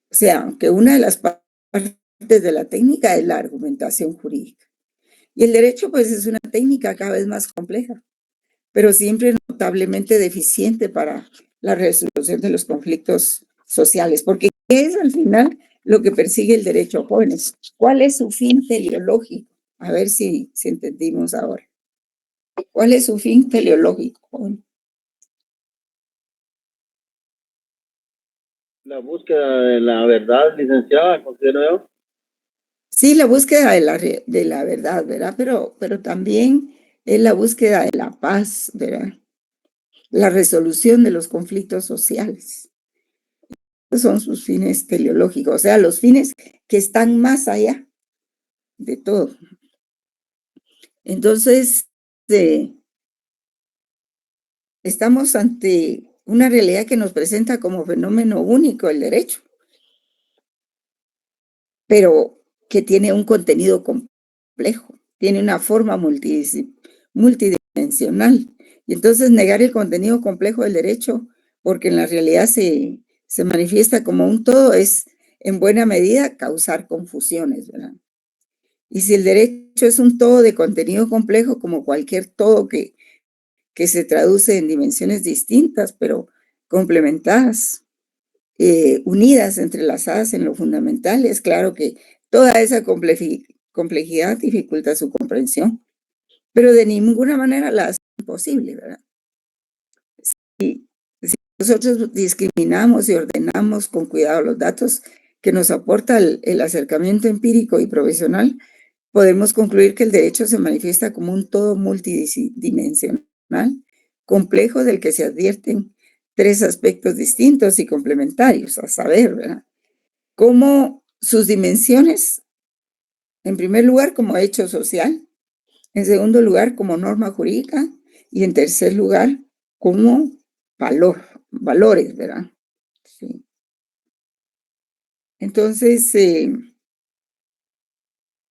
O sea, aunque una de las partes de la técnica es la argumentación jurídica. Y el derecho, pues, es una técnica cada vez más compleja, pero siempre notablemente deficiente para la resolución de los conflictos sociales, porque ¿qué es al final lo que persigue el derecho, jóvenes? ¿Cuál es su fin teleológico? A ver si entendimos ahora. ¿Cuál es su fin teleológico, jóvenes? La búsqueda de la verdad, licenciada, considero yo. Sí, la búsqueda de la verdad, ¿verdad? Pero también es la búsqueda de la paz, ¿verdad? La resolución de los conflictos sociales. Esos son sus fines teleológicos, o sea, los fines que están más allá de todo. Entonces, estamos ante una realidad que nos presenta como fenómeno único el derecho, pero que tiene un contenido complejo, tiene una forma multidimensional. Y entonces negar el contenido complejo del derecho, porque en la realidad se manifiesta como un todo, es en buena medida causar confusiones, ¿verdad? Y si el derecho es un todo de contenido complejo, como cualquier todo que se traduce en dimensiones distintas, pero complementadas, unidas, entrelazadas en lo fundamental, es claro que toda esa complejidad dificulta su comprensión, pero de ninguna manera la hace imposible, ¿verdad? Si nosotros discriminamos y ordenamos con cuidado los datos que nos aporta el acercamiento empírico y profesional, podemos concluir que el derecho se manifiesta como un todo multidimensional, complejo, del que se advierten tres aspectos distintos y complementarios, a saber, ¿verdad? Como sus dimensiones, en primer lugar, como hecho social, en segundo lugar, como norma jurídica, y en tercer lugar, como valores, ¿verdad? Sí. Entonces,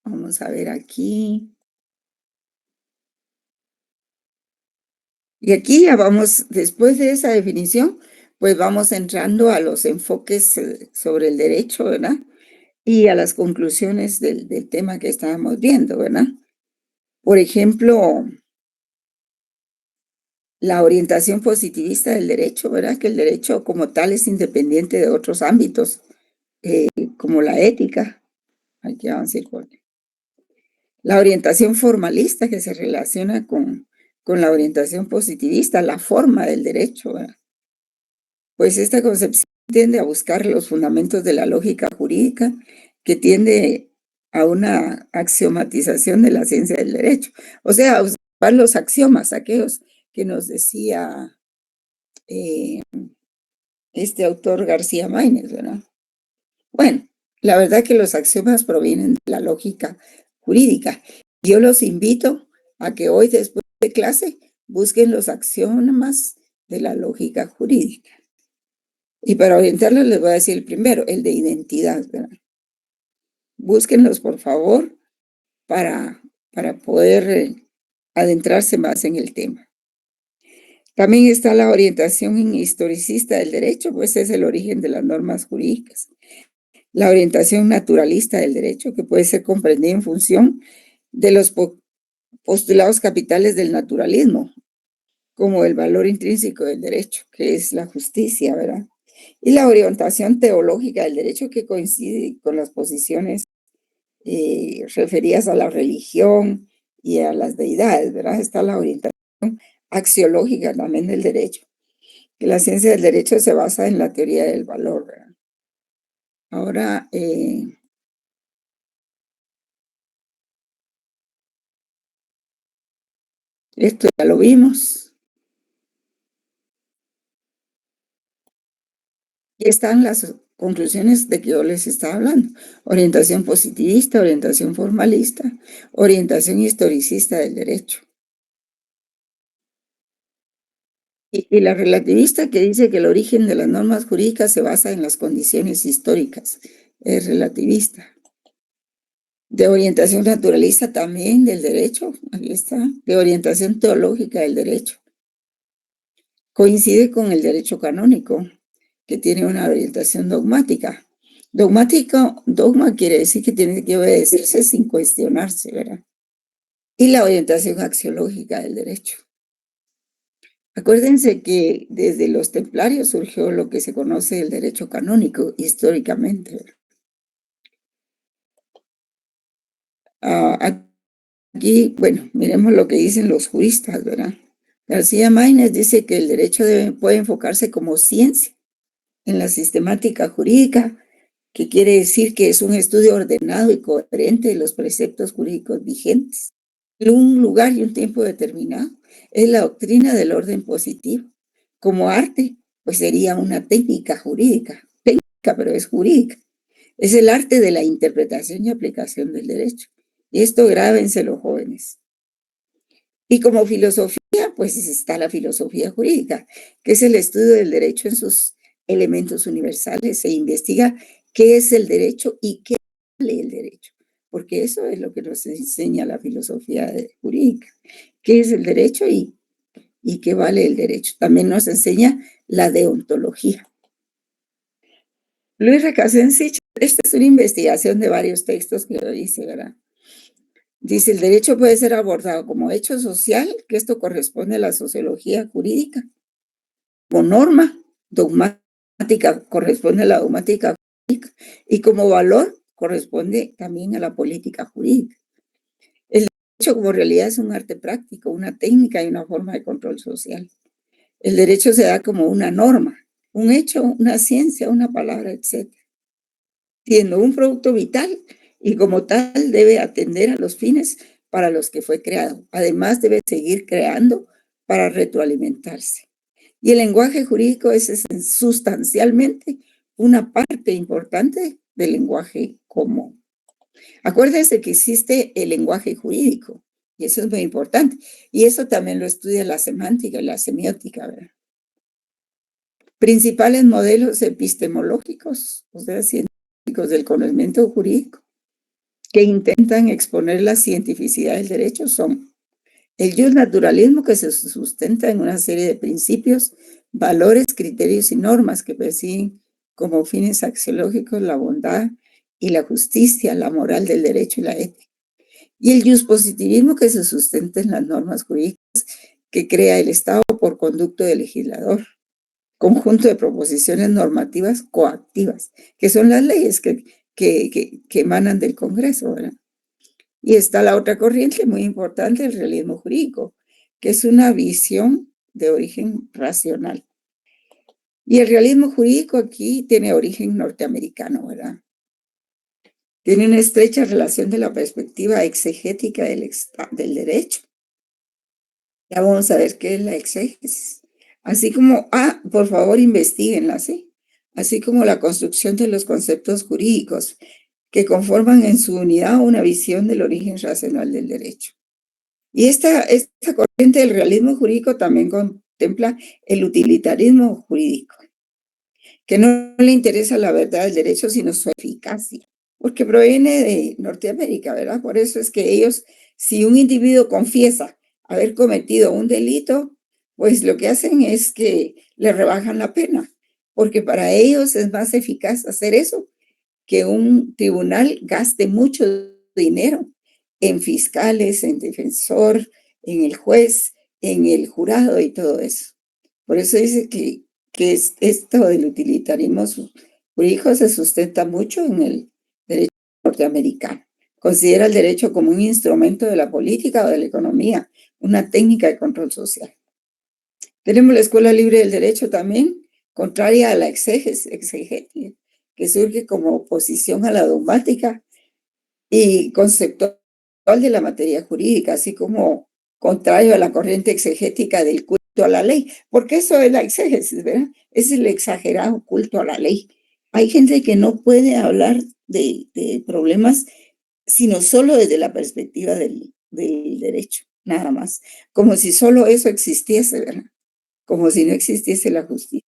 vamos a ver aquí. Y aquí ya vamos, después de esa definición, pues vamos entrando a los enfoques sobre el derecho, ¿verdad? Y a las conclusiones del tema que estábamos viendo, ¿verdad? Por ejemplo, la orientación positivista del derecho, ¿verdad? Que el derecho como tal es independiente de otros ámbitos, como la ética. Aquí vamos a ir con la orientación formalista, que se relaciona con la orientación positivista, la forma del derecho, ¿verdad? Pues esta concepción tiende a buscar los fundamentos de la lógica jurídica, que tiende a una axiomatización de la ciencia del derecho. O sea, a buscar los axiomas, aquellos que nos decía este autor García Máinez, ¿verdad? Bueno, la verdad que los axiomas provienen de la lógica jurídica. Yo los invito a que hoy, después de clase, busquen los axiomas de la lógica jurídica. Y para orientarlos les voy a decir el primero, el de identidad, ¿verdad? Búsquenlos, por favor, para poder adentrarse más en el tema. También está la orientación historicista del derecho, pues es el origen de las normas jurídicas. La orientación naturalista del derecho, que puede ser comprendida en función de los postulados capitales del naturalismo, como el valor intrínseco del derecho, que es la justicia, ¿verdad? Y la orientación teológica del derecho, que coincide con las posiciones referidas a la religión y a las deidades, ¿verdad? Está la orientación axiológica también del derecho, que la ciencia del derecho se basa en la teoría del valor, ¿verdad? Ahora, esto ya lo vimos. Y están las conclusiones de que yo les estaba hablando. Orientación positivista, orientación formalista, orientación historicista del derecho. Y la relativista, que dice que el origen de las normas jurídicas se basa en las condiciones históricas. Es relativista. de orientación naturalista también del derecho, aquí está, de orientación teológica del derecho. Coincide con el derecho canónico, que tiene una orientación dogmática. Dogma quiere decir que tiene que obedecerse sin cuestionarse, ¿verdad? Y la orientación axiológica del derecho. Acuérdense que desde los templarios surgió lo que se conoce el derecho canónico históricamente. Aquí, bueno, miremos lo que dicen los juristas, ¿verdad? García Maínez dice que el derecho puede enfocarse como ciencia en la sistemática jurídica, que quiere decir que es un estudio ordenado y coherente de los preceptos jurídicos vigentes, en un lugar y un tiempo determinado. Es la doctrina del orden positivo. Como arte, pues sería una técnica jurídica, pero es jurídica. Es el arte de la interpretación y aplicación del derecho. Y esto grábenselo, jóvenes. Y como filosofía, pues está la filosofía jurídica, que es el estudio del derecho en sus elementos universales. Se investiga qué es el derecho y qué vale el derecho, porque eso es lo que nos enseña la filosofía jurídica. ¿Qué es el derecho y qué vale el derecho? También nos enseña la deontología. Luis Recasensich, esta es una investigación de varios textos que lo dice, ¿verdad? Dice, el derecho puede ser abordado como hecho social, que esto corresponde a la sociología jurídica, como norma dogmática, corresponde a la dogmática jurídica, y como valor corresponde también a la política jurídica. El derecho como realidad es un arte práctico, una técnica y una forma de control social. El derecho se da como una norma, un hecho, una ciencia, una palabra, etc. Siendo un producto vital y como tal debe atender a los fines para los que fue creado. Además debe seguir creando para retroalimentarse. Y el lenguaje jurídico es sustancialmente una parte importante del lenguaje común. Acuérdense que existe el lenguaje jurídico y eso es muy importante. Y eso también lo estudia la semántica y la semiótica, ¿verdad? Principales modelos epistemológicos, o sea, científicos del conocimiento jurídico, que intentan exponer la cientificidad del derecho son el justnaturalismo, que se sustenta en una serie de principios, valores, criterios y normas que persiguen como fines axiológicos la bondad y la justicia, la moral del derecho y la ética. Y el justpositivismo, que se sustenta en las normas jurídicas que crea el Estado por conducto del legislador, conjunto de proposiciones normativas coactivas, que son las leyes que emanan del Congreso, ¿verdad? Y está la otra corriente muy importante, el realismo jurídico, que es una visión de origen racional. Y el realismo jurídico aquí tiene origen norteamericano, ¿verdad? Tiene una estrecha relación de la perspectiva exegética del derecho. Ya vamos a ver qué es la exégesis. Así como, por favor, investiguenla, ¿sí? Así como la construcción de los conceptos jurídicos que conforman en su unidad una visión del origen racional del derecho. Y esta corriente del realismo jurídico también contempla el utilitarismo jurídico, que no le interesa la verdad del derecho, sino su eficacia, porque proviene de Norteamérica, ¿verdad? Por eso es que ellos, si un individuo confiesa haber cometido un delito, pues lo que hacen es que le rebajan la pena, porque para ellos es más eficaz hacer eso que un tribunal gaste mucho dinero en fiscales, en defensor, en el juez, en el jurado y todo eso. Por eso dice que esto del utilitarismo jurídico se sustenta mucho en el derecho norteamericano. Considera el derecho como un instrumento de la política o de la economía, una técnica de control social. Tenemos la Escuela Libre del Derecho también, contraria a la exegética, que surge como oposición a la dogmática y conceptual de la materia jurídica, así como contrario a la corriente exegética del culto a la ley, porque eso es la exégesis, ¿verdad? Es el exagerado culto a la ley. Hay gente que no puede hablar de problemas, sino solo desde la perspectiva del derecho, nada más, como si solo eso existiese, ¿verdad? Como si no existiese la justicia.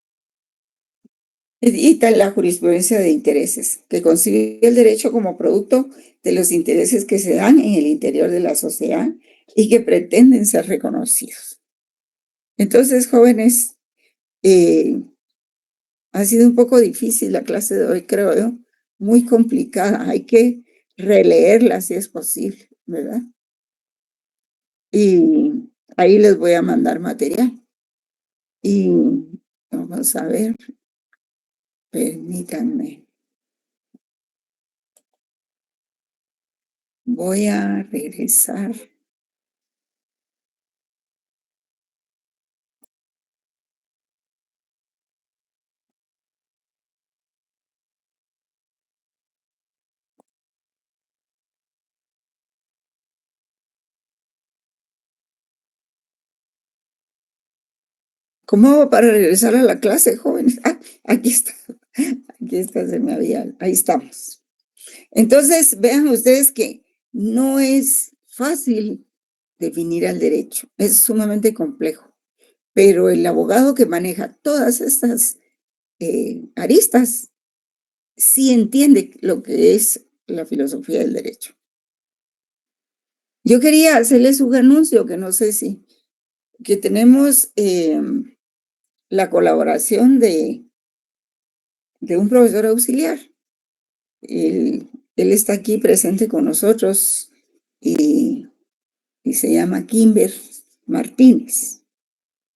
Y tal la jurisprudencia de intereses, que concibe el derecho como producto de los intereses que se dan en el interior de la sociedad y que pretenden ser reconocidos. Entonces, jóvenes, ha sido un poco difícil la clase de hoy, creo yo, muy complicada. Hay que releerla si es posible, ¿verdad? Y ahí les voy a mandar material. Y vamos a ver, permítanme. Voy a regresar. ¿Cómo hago para regresar a la clase, jóvenes? Ah, aquí está. Aquí está, se me había. Ahí estamos. Entonces, vean ustedes que no es fácil definir al derecho. Es sumamente complejo. Pero el abogado que maneja todas estas aristas sí entiende lo que es la filosofía del derecho. Yo quería hacerles un anuncio que no sé si, que tenemos la colaboración de un profesor auxiliar. Él está aquí presente con nosotros y se llama Kimber Martínez.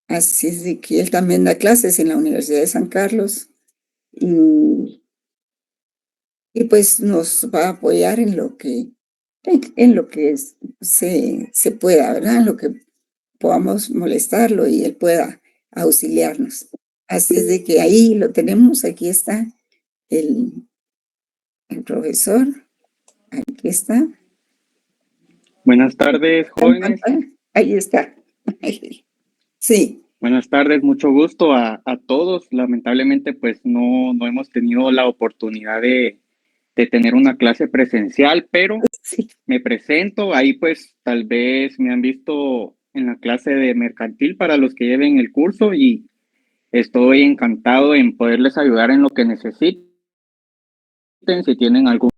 Así es de que él también da clases en la Universidad de San Carlos y pues nos va a apoyar en lo que, se pueda, ¿verdad? En lo que podamos molestarlo y él pueda auxiliarnos. Así es de que ahí lo tenemos, aquí está el, el profesor, aquí está. Buenas tardes, jóvenes. Ahí está. Sí. Buenas tardes, mucho gusto a todos. Lamentablemente, pues no hemos tenido la oportunidad de tener una clase presencial, pero Sí. me presento. Ahí pues tal vez me han visto en la clase de mercantil para los que lleven el curso y estoy encantado en poderles ayudar en lo que necesiten. Si tienen algún